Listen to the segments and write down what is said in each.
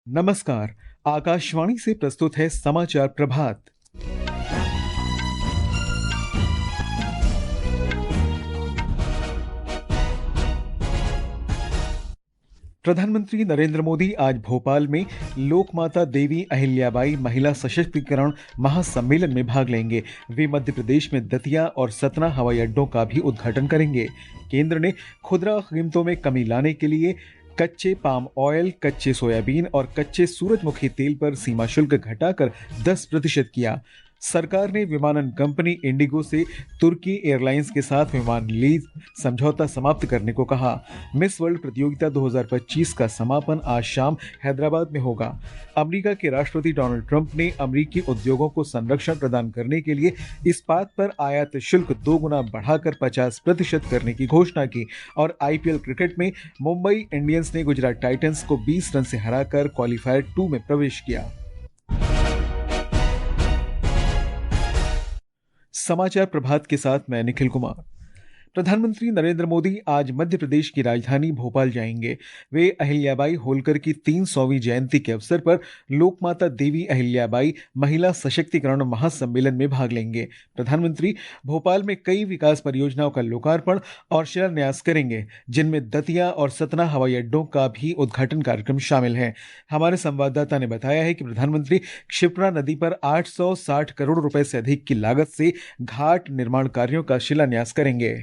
नमस्कार। आकाशवाणी से प्रस्तुत है समाचार प्रभात। प्रधानमंत्री नरेंद्र मोदी आज भोपाल में लोकमाता देवी अहिल्याबाई महिला सशक्तिकरण महासम्मेलन में भाग लेंगे। वे मध्य प्रदेश में दतिया और सतना हवाई अड्डों का भी उद्घाटन करेंगे। केंद्र ने खुदरा कीमतों में कमी लाने के लिए कच्चे पाम ऑयल, कच्चे सोयाबीन और कच्चे सूरजमुखी तेल पर सीमा शुल्क घटाकर 10% किया। सरकार ने विमानन कंपनी इंडिगो से तुर्की एयरलाइंस के साथ विमान लीज समझौता समाप्त करने को कहा। मिस वर्ल्ड प्रतियोगिता 2025 का समापन आज शाम हैदराबाद में होगा। अमेरिका के राष्ट्रपति डोनाल्ड ट्रंप ने अमेरिकी उद्योगों को संरक्षण प्रदान करने के लिए इस्पात पर आयात शुल्क 2 गुना बढ़ाकर 50% करने की घोषणा की। और आईपीएल क्रिकेट में मुंबई इंडियंस ने गुजरात टाइटंस को 20 रन से हराकर क्वालीफायर 2 में प्रवेश किया। समाचार प्रभात के साथ मैं निखिल कुमार। प्रधानमंत्री नरेंद्र मोदी आज मध्य प्रदेश की राजधानी भोपाल जाएंगे। वे अहिल्याबाई होलकर की 300वीं जयंती के अवसर पर लोकमाता देवी अहिल्याबाई महिला सशक्तिकरण महासम्मेलन में भाग लेंगे। प्रधानमंत्री भोपाल में कई विकास परियोजनाओं का लोकार्पण और शिलान्यास करेंगे, जिनमें दतिया और सतना हवाई अड्डों का भी उद्घाटन कार्यक्रम शामिल है। हमारे संवाददाता ने बताया है कि प्रधानमंत्री क्षिप्रा नदी पर 860 करोड़ रुपए से अधिक की लागत से घाट निर्माण कार्यों का शिलान्यास करेंगे।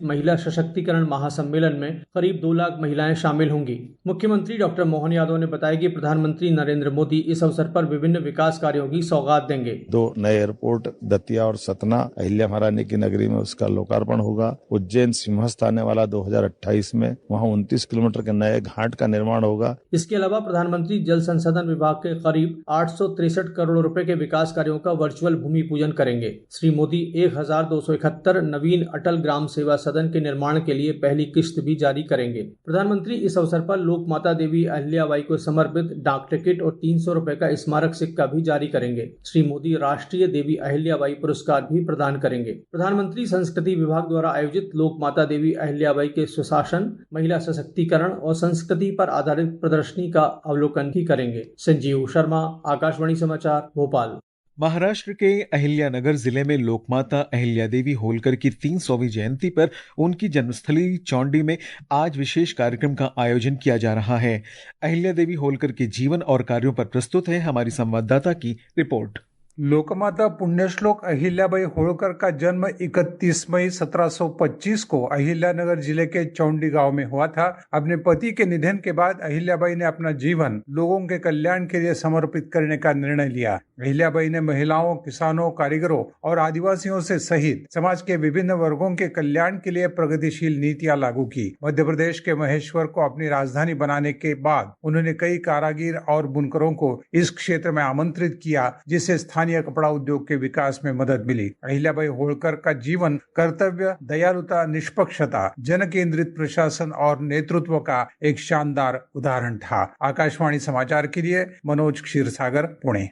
महिला सशक्तिकरण महासम्मेलन में करीब 2 लाख महिलाएं शामिल होंगी। मुख्यमंत्री डॉक्टर मोहन यादव ने बताया कि प्रधानमंत्री नरेंद्र मोदी इस अवसर पर विभिन्न विकास कार्यों की सौगात देंगे। 2 नए एयरपोर्ट दतिया और सतना अहिल्या महारानी की नगरी में उसका लोकार्पण होगा। उज्जैन सिंहस्थ आने वाला 2028 में वहाँ 29 किलोमीटर के नए घाट का निर्माण होगा। इसके अलावा प्रधानमंत्री जल संसाधन विभाग के करीब 863 करोड़ रुपए के विकास कार्यों का वर्चुअल भूमि पूजन करेंगे। श्री मोदी 1271 नवीन अटल ग्राम सेवा सदन के निर्माण के लिए पहली किस्त भी जारी करेंगे। प्रधानमंत्री इस अवसर पर लोक माता देवी अहिल्याबाई को समर्पित डाक टिकट और 300 रुपए का स्मारक सिक्का भी जारी करेंगे। श्री मोदी राष्ट्रीय देवी अहिल्याबाई पुरस्कार भी प्रदान करेंगे। प्रधानमंत्री संस्कृति विभाग द्वारा आयोजित लोक माता देवी अहिल्याबाई के सुशासन, महिला सशक्तिकरण और संस्कृति पर आधारित प्रदर्शनी का अवलोकन भी करेंगे। संजीव शर्मा, आकाशवाणी समाचार, भोपाल। महाराष्ट्र के अहिल्यानगर जिले में लोकमाता अहिल्या देवी होलकर की 300वीं जयंती पर उनकी जन्मस्थली चौंडी में आज विशेष कार्यक्रम का आयोजन किया जा रहा है। अहिल्या देवी होलकर के जीवन और कार्यों पर प्रस्तुत है हमारी संवाददाता की रिपोर्ट। लोकमाता पुण्यश्लोक अहिल्याबाई होळकर का जन्म 31 मई 1725 को अहिल्यानगर जिले के चौंडी गांव में हुआ था। अपने पति के निधन के बाद अहिल्याबाई ने अपना जीवन लोगों के कल्याण के लिए समर्पित करने का निर्णय लिया। अहिल्याबाई ने महिलाओं, किसानों, कारीगरों और आदिवासियों से सहित समाज के विभिन्न वर्गों के कल्याण के लिए प्रगतिशील नीतियां लागू की। मध्य प्रदेश के महेश्वर को अपनी राजधानी बनाने के बाद उन्होंने कई कारीगर और बुनकरों को इस क्षेत्र में आमंत्रित किया, जिससे स्थानीय कपड़ा उद्योग के विकास में मदद मिली। अहिल्याबाई होळकर का जीवन कर्तव्य, दयालुता, निष्पक्षता, जन केंद्रित प्रशासन और नेतृत्व का एक शानदार उदाहरण था। आकाशवाणी समाचार के लिए मनोज क्षीरसागर, पुणे।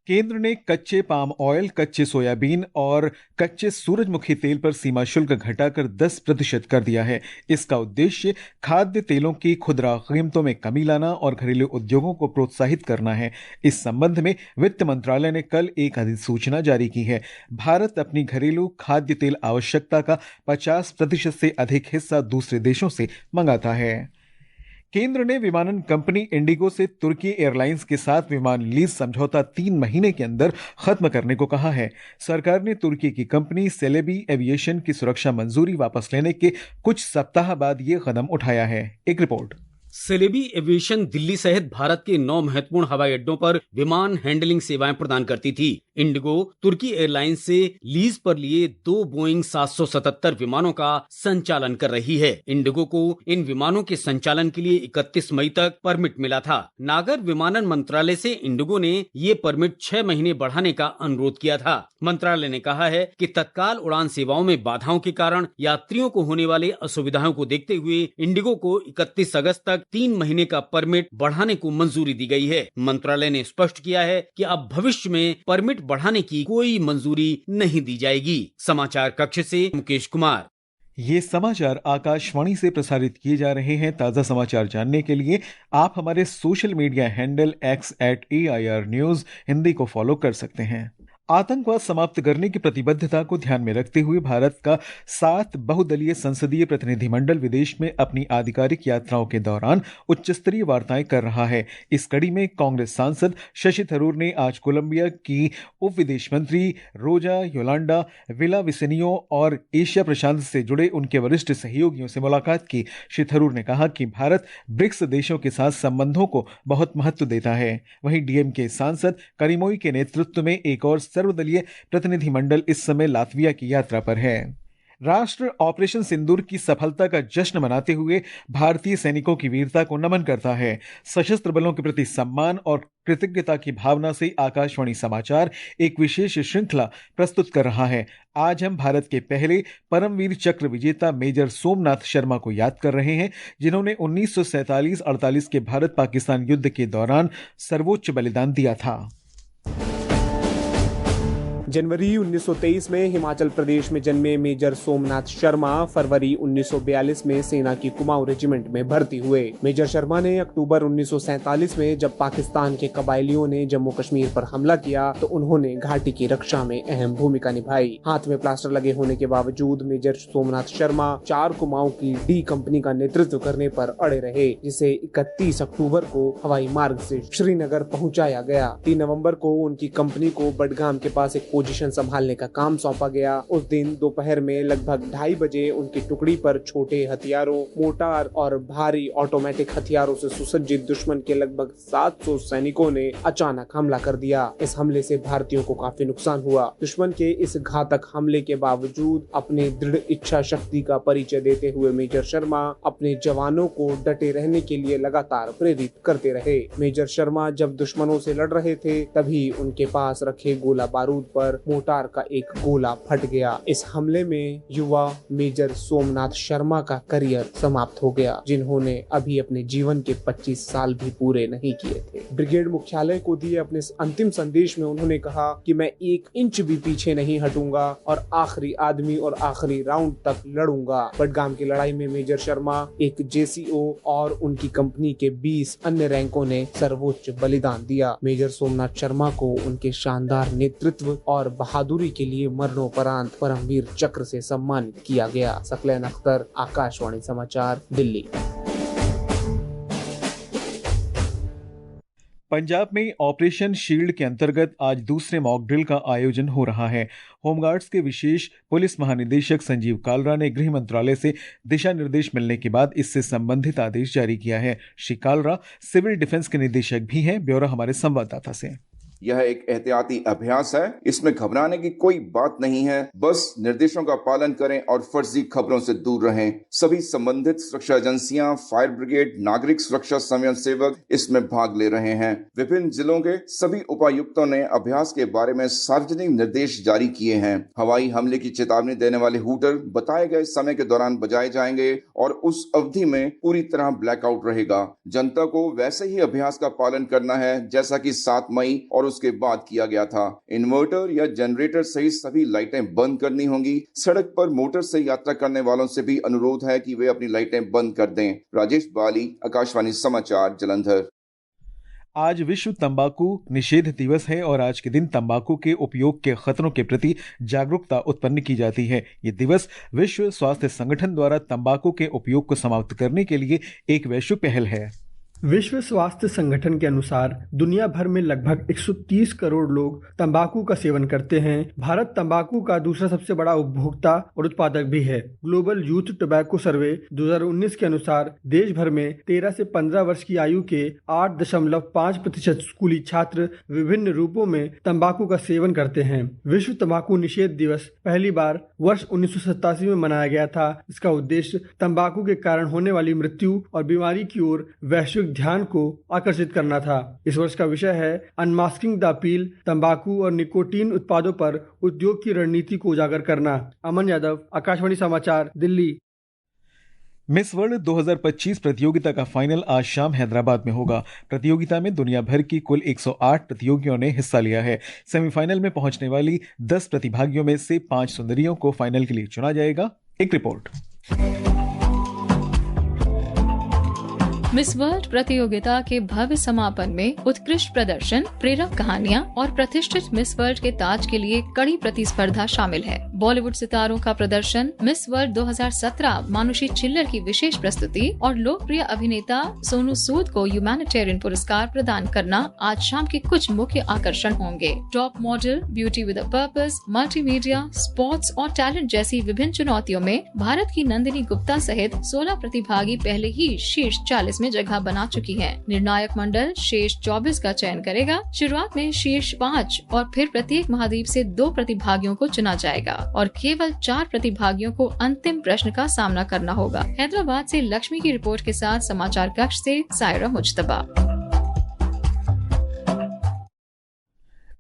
केंद्र ने कच्चे पाम ऑयल, कच्चे सोयाबीन और कच्चे सूरजमुखी तेल पर सीमा शुल्क घटाकर 10% कर दिया है। इसका उद्देश्य खाद्य तेलों की खुदरा कीमतों में कमी लाना और घरेलू उद्योगों को प्रोत्साहित करना है। इस संबंध में वित्त मंत्रालय ने कल एक अधिसूचना जारी की है। भारत अपनी घरेलू खाद्य तेल आवश्यकता का 50% से अधिक हिस्सा दूसरे देशों से मंगाता है। केंद्र ने विमानन कंपनी इंडिगो से तुर्की एयरलाइंस के साथ विमान लीज समझौता 3 महीने के अंदर खत्म करने को कहा है। सरकार ने तुर्की की कंपनी सेलेबी एविएशन की सुरक्षा मंजूरी वापस लेने के कुछ सप्ताह बाद यह कदम उठाया है। एक रिपोर्ट। सेलेबी एविएशन दिल्ली सहित भारत के 9 महत्वपूर्ण हवाई अड्डों पर विमान हैंडलिंग सेवाएं प्रदान करती थी। इंडिगो तुर्की एयरलाइंस से लीज पर लिए 2 बोइंग 777 विमानों का संचालन कर रही है। इंडिगो को इन विमानों के संचालन के लिए 31 मई तक परमिट मिला था। नागर विमानन मंत्रालय से इंडिगो ने ये परमिट 6 महीने बढ़ाने का अनुरोध किया था। मंत्रालय ने कहा है कि तत्काल उड़ान सेवाओं में बाधाओं के कारण यात्रियों को होने वाले असुविधाओं को देखते हुए इंडिगो को 31 अगस्त तक 3 महीने का परमिट बढ़ाने को मंजूरी दी गई है। मंत्रालय ने स्पष्ट किया है कि अब भविष्य में परमिट बढ़ाने की कोई मंजूरी नहीं दी जाएगी। समाचार कक्ष से मुकेश कुमार। ये समाचार आकाशवाणी से प्रसारित किए जा रहे हैं। ताज़ा समाचार जानने के लिए आप हमारे social media handle x@AIR News Hindi को फॉलो कर सकते हैं। आतंकवाद समाप्त करने की प्रतिबद्धता को ध्यान में रखते हुए भारत का 7 बहुदलीय संसदीय प्रतिनिधिमंडल विदेश में अपनी आधिकारिक यात्राओं के दौरान उच्च स्तरीय वार्ताएं कर रहा है। इस कड़ी में कांग्रेस सांसद शशि थरूर ने आज कोलंबिया की उप विदेश मंत्री रोजा योलांडा विलाविसेनियो और एशिया प्रशांत से जुड़े उनके वरिष्ठ सहयोगियों से मुलाकात की। श्री थरूर ने कहा कि भारत ब्रिक्स देशों के साथ संबंधों को बहुत महत्व देता है। वहीं डीएमके सांसद करीमोई के नेतृत्व में एक और सर्वदलीय प्रतिनिधिमंडल इस समय लातविया की यात्रा पर है। राष्ट्र ऑपरेशन सिंदूर की सफलता का जश्न मनाते हुए भारतीय सैनिकों की वीरता को नमन करता है। सशस्त्र बलों के प्रति सम्मान और कृतज्ञता की भावना से आकाशवाणी समाचार एक विशेष श्रृंखला प्रस्तुत कर रहा है। आज हम भारत के पहले परमवीर चक्र विजेता मेजर सोमनाथ शर्मा को याद कर रहे हैं, जिन्होंने 1947-48 के भारत पाकिस्तान युद्ध के दौरान सर्वोच्च बलिदान दिया था। जनवरी 1923 में हिमाचल प्रदेश में जन्मे मेजर सोमनाथ शर्मा फरवरी 1942 में सेना की कुमाऊं रेजिमेंट में भर्ती हुए। मेजर शर्मा ने अक्टूबर 1947 में जब पाकिस्तान के कबायलियों ने जम्मू कश्मीर पर हमला किया तो उन्होंने घाटी की रक्षा में अहम भूमिका निभाई। हाथ में प्लास्टर लगे होने के बावजूद मेजर सोमनाथ शर्मा 4 कुमाऊं की डी कंपनी का नेतृत्व करने पर अड़े रहे, जिसे 31 अक्टूबर को हवाई मार्ग से श्रीनगर पहुंचाया गया। 3 नवंबर को उनकी कंपनी को बडगाम के पास एक पोजीशन संभालने का काम सौंपा गया। उस दिन दोपहर में लगभग 2:30 बजे उनकी टुकड़ी पर छोटे हथियारों, मोटार और भारी ऑटोमेटिक हथियारों से सुसज्जित दुश्मन के लगभग 700 सैनिकों ने अचानक हमला कर दिया। इस हमले से भारतीयों को काफी नुकसान हुआ। दुश्मन के इस घातक हमले के बावजूद अपने दृढ़ इच्छा शक्ति का परिचय देते हुए मेजर शर्मा अपने जवानों को डटे रहने के लिए लगातार प्रेरित करते रहे। मेजर शर्मा जब दुश्मनों से लड़ रहे थे तभी उनके पास रखे गोला बारूद पर मोटार का एक गोला फट गया। इस हमले में युवा मेजर सोमनाथ शर्मा का करियर समाप्त हो गया, जिन्होंने अभी अपने जीवन के 25 साल भी पूरे नहीं किए थे। ब्रिगेड मुख्यालय को दिए अपने अंतिम संदेश में उन्होंने कहा कि मैं 1 इंच भी पीछे नहीं हटूंगा और आखिरी आदमी और आखिरी राउंड तक लड़ूंगा। बडगाम की लड़ाई में मेजर शर्मा, एक जेसीओ और उनकी कंपनी के 20 अन्य रैंकों ने सर्वोच्च बलिदान दिया। मेजर सोमनाथ शर्मा को उनके शानदार नेतृत्व और बहादुरी के लिए मरणोपरांत परमवीर चक्र से सम्मानित किया गया। सकलैन अख्तर, आकाशवाणी समाचार, दिल्ली। पंजाब में ऑपरेशन शील्ड के अंतर्गत आज दूसरे मॉक ड्रिल का आयोजन हो रहा है। होमगार्ड्स के विशेष पुलिस महानिदेशक संजीव कालरा ने गृह मंत्रालय से दिशा निर्देश मिलने के बाद इससे संबंधित आदेश जारी किया है। श्री कालरा सिविल डिफेंस के निदेशक भी हैं। ब्यौरा हमारे संवाददाता से। यह एक एहतियाती अभ्यास है, इसमें घबराने की कोई बात नहीं है। बस निर्देशों का पालन करें और फर्जी खबरों से दूर रहें। सभी संबंधित सुरक्षा एजेंसियां, फायर ब्रिगेड, नागरिक सुरक्षा स्वयं सेवक इसमें भाग ले रहे हैं। विभिन्न जिलों के सभी उपायुक्तों ने अभ्यास के बारे में सार्वजनिक निर्देश जारी किए हैं। हवाई हमले की चेतावनी देने वाले हूटर बताए गए समय के दौरान बजाए जाएंगे और उस अवधि में पूरी तरह ब्लैकआउट रहेगा। जनता को वैसे ही अभ्यास का पालन करना है जैसा कि 7 मई और उसके बाद किया गया था। इन्वर्टर या जनरेटर सहित सभी लाइटें बंद करनी होंगी। सड़क पर मोटर से यात्रा करने वालों से भी अनुरोध है कि वे अपनी लाइटें बंद कर दें। राजेश बाली, आकाशवाणी समाचार, जलंधर। आज विश्व तंबाकू निषेध दिवस है और आज के दिन तंबाकू के उपयोग के खतरों के प्रति जागरूकता उत्पन्न की जाती है। ये दिवस विश्व स्वास्थ्य संगठन द्वारा तंबाकू के उपयोग को समाप्त करने के लिए एक वैश्विक पहल है। विश्व स्वास्थ्य संगठन के अनुसार दुनिया भर में लगभग 130 करोड़ लोग तंबाकू का सेवन करते हैं। भारत तंबाकू का दूसरा सबसे बड़ा उपभोक्ता और उत्पादक भी है। ग्लोबल यूथ टोबैको सर्वे 2019 के अनुसार देश भर में 13 से 15 वर्ष की आयु के 8.5% स्कूली छात्र विभिन्न रूपों में तंबाकू का सेवन करते हैं। विश्व तंबाकू निषेध दिवस पहली बार वर्ष 1987 में मनाया गया था। इसका उद्देश्य तंबाकू के कारण होने वाली मृत्यु और बीमारी की ओर वैश्विक ध्यान को आकर्षित करना था। इस वर्ष का विषय है अनमास्किंग द अपील, तंबाकू और निकोटीन उत्पादों पर उद्योग की रणनीति को उजागर करना। अमन यादव, आकाशवाणी समाचार, दिल्ली। मिस वर्ल्ड 2025 प्रतियोगिता का फाइनल आज शाम हैदराबाद में होगा। प्रतियोगिता में दुनिया भर की कुल 108 प्रतियोगियों ने हिस्सा लिया है। सेमीफाइनल में पहुंचने वाली 10 प्रतिभागियों में से 5 सुंदरियों को फाइनल के लिए चुना जाएगा। एक रिपोर्ट। मिस वर्ल्ड प्रतियोगिता के भव्य समापन में उत्कृष्ट प्रदर्शन, प्रेरक कहानियां और प्रतिष्ठित मिस वर्ल्ड के ताज के लिए कड़ी प्रतिस्पर्धा शामिल है। बॉलीवुड सितारों का प्रदर्शन, मिस वर्ल्ड 2017 मानुषी छिल्लर की विशेष प्रस्तुति और लोकप्रिय अभिनेता सोनू सूद को ह्यूमैनिटेरियन पुरस्कार प्रदान करना आज शाम के कुछ मुख्य आकर्षण होंगे। Top model, beauty with a purpose, multimedia, sports और टैलेंट जैसी विभिन्न चुनौतियों में भारत की नंदिनी गुप्ता सहित 16 प्रतिभागी पहले ही शीर्ष 40 में जगह बना चुकी है। निर्णायक मंडल शेष 24 का चयन करेगा। शुरुआत में शीर्ष 5 और फिर प्रत्येक महाद्वीप से 2 प्रतिभागियों को चुना जाएगा और केवल 4 प्रतिभागियों को अंतिम प्रश्न का सामना करना होगा। हैदराबाद से लक्ष्मी की रिपोर्ट के साथ समाचार कक्ष से सायरा मुज्तबा।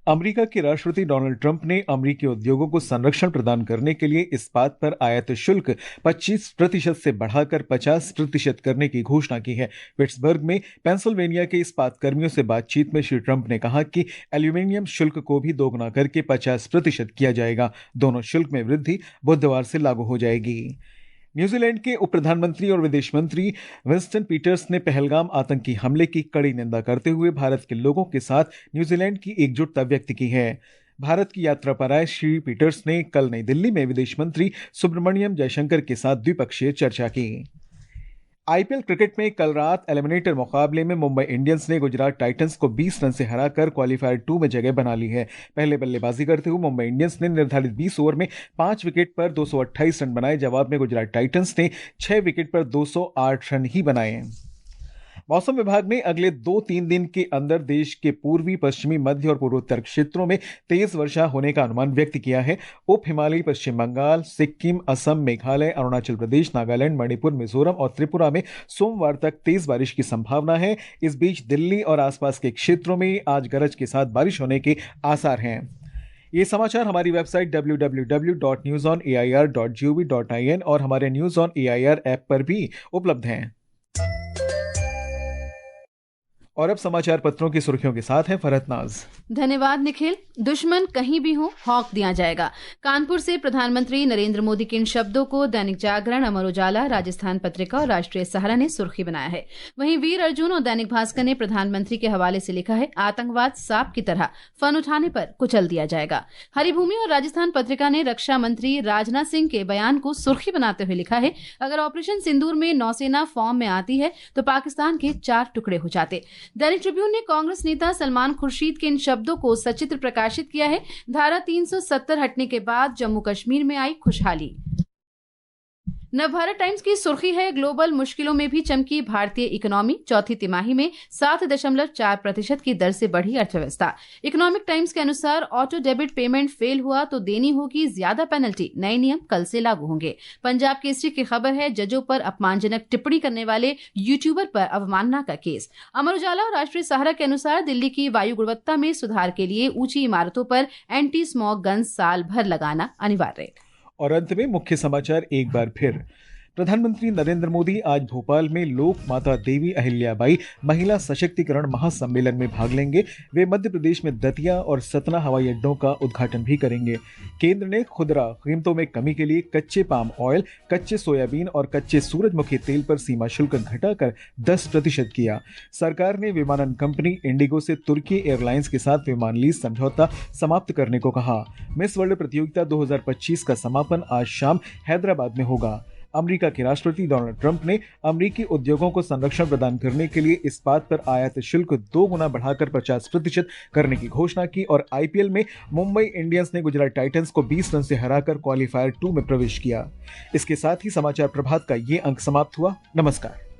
अमेरिका के राष्ट्रपति डोनाल्ड ट्रंप ने अमेरिकी उद्योगों को संरक्षण प्रदान करने के लिए इस्पात पर आयात शुल्क 25% से बढ़ाकर 50% करने की घोषणा की है। पिट्सबर्ग में पेंसिल्वेनिया के इस्पात कर्मियों से बातचीत में श्री ट्रंप ने कहा कि एल्यूमिनियम शुल्क को भी दोगुना करके 50% किया जाएगा। दोनों शुल्क में वृद्धि बुधवार से लागू हो जाएगी। न्यूजीलैंड के उप प्रधानमंत्री और विदेश मंत्री विंस्टन पीटर्स ने पहलगाम आतंकी हमले की कड़ी निंदा करते हुए भारत के लोगों के साथ न्यूजीलैंड की एकजुटता व्यक्त की है। भारत की यात्रा पर आए श्री पीटर्स ने कल नई दिल्ली में विदेश मंत्री सुब्रमण्यम जयशंकर के साथ द्विपक्षीय चर्चा की। आईपीएल क्रिकेट में कल रात एलिमिनेटर मुकाबले में मुंबई इंडियंस ने गुजरात टाइटंस को 20 रन से हराकर क्वालिफायर 2 में जगह बना ली है। पहले बल्लेबाजी करते हुए मुंबई इंडियंस ने निर्धारित 20 ओवर में 5 विकेट पर 228 रन बनाए। जवाब में गुजरात टाइटंस ने 6 विकेट पर 208 रन ही बनाए। मौसम विभाग ने अगले 2-3 दिन के अंदर देश के पूर्वी, पश्चिमी, मध्य और पूर्वोत्तर क्षेत्रों में तेज वर्षा होने का अनुमान व्यक्त किया है। उप हिमालयी पश्चिम बंगाल, सिक्किम, असम, मेघालय, अरुणाचल प्रदेश, नागालैंड, मणिपुर, मिजोरम और त्रिपुरा में सोमवार तक तेज बारिश की संभावना है। इस बीच दिल्ली और आसपास के क्षेत्रों में आज गरज के साथ बारिश होने के आसार हैं। ये समाचार हमारी वेबसाइट www.newsonair.gov.in और हमारे न्यूज ऑन एआईआर ऐप पर भी उपलब्ध हैं। और अब समाचार पत्रों की सुर्खियों के साथ है फरहत नाज। धन्यवाद निखिल। दुश्मन कहीं भी हो, हौक दिया जाएगा। कानपुर से प्रधानमंत्री नरेंद्र मोदी के इन शब्दों को दैनिक जागरण, अमर उजाला, राजस्थान पत्रिका और राष्ट्रीय सहारा ने सुर्खी बनाया है। वहीं वीर अर्जुन और दैनिक भास्कर ने प्रधानमंत्री के हवाले से लिखा है, आतंकवाद सांप की तरह फन उठाने पर कुचल दिया जाएगा। हरिभूमि और राजस्थान पत्रिका ने रक्षा मंत्री राजनाथ सिंह के बयान को सुर्खी बनाते हुए लिखा है, अगर ऑपरेशन सिंदूर में नौसेना फॉर्म में आती है तो पाकिस्तान के 4 टुकड़े हो जाते। दैनिक ट्रिब्यून ने कांग्रेस नेता सलमान खुर्शीद के इन शब्दों को सचित्र प्रकाशित किया है, धारा 370 हटने के बाद जम्मू कश्मीर में आई खुशहाली। नवभारत टाइम्स की सुर्खी है, ग्लोबल मुश्किलों में भी चमकी भारतीय इकोनॉमी, चौथी तिमाही में 7.4% की दर से बढ़ी अर्थव्यवस्था। इकोनॉमिक टाइम्स के अनुसार ऑटो डेबिट पेमेंट फेल हुआ तो देनी होगी ज्यादा पेनल्टी, नए नियम कल से लागू होंगे। पंजाब केसरी की खबर है, जजों पर अपमानजनक टिप्पणी करने वाले यूट्यूबर पर अवमानना का केस। अमर उजाला और राष्ट्रीय सहारा के अनुसार दिल्ली की वायु गुणवत्ता में सुधार के लिए ऊंची इमारतों पर एंटी स्मॉग गन साल भर लगाना अनिवार्य। और अंत में मुख्य समाचार एक बार फिर। प्रधानमंत्री नरेंद्र मोदी आज भोपाल में लोक माता देवी अहिल्याबाई महिला सशक्तिकरण महासम्मेलन में भाग लेंगे। वे मध्य प्रदेश में दतिया और सतना हवाई अड्डों का उद्घाटन भी करेंगे। केंद्र ने खुदरा कीमतों में कमी के लिए कच्चे पाम ऑयल, कच्चे सोयाबीन और कच्चे सूरजमुखी तेल पर सीमा शुल्क घटाकर 10% किया। सरकार ने विमानन कंपनी इंडिगो से तुर्की एयरलाइंस के साथ विमान लीज समझौता समाप्त करने को कहा। मिस वर्ल्ड प्रतियोगिता 2025 का समापन आज शाम हैदराबाद में होगा। अमेरिका के राष्ट्रपति डोनाल्ड ट्रंप ने अमेरिकी उद्योगों को संरक्षण प्रदान करने के लिए इस्पात पर आयात शुल्क 2 गुना बढ़ाकर 50% करने की घोषणा की। और आईपीएल में मुंबई इंडियंस ने गुजरात टाइटंस को 20 रन से हराकर क्वालिफायर 2 में प्रवेश किया। इसके साथ ही समाचार प्रभात का ये अंक समाप्त हुआ। नमस्कार।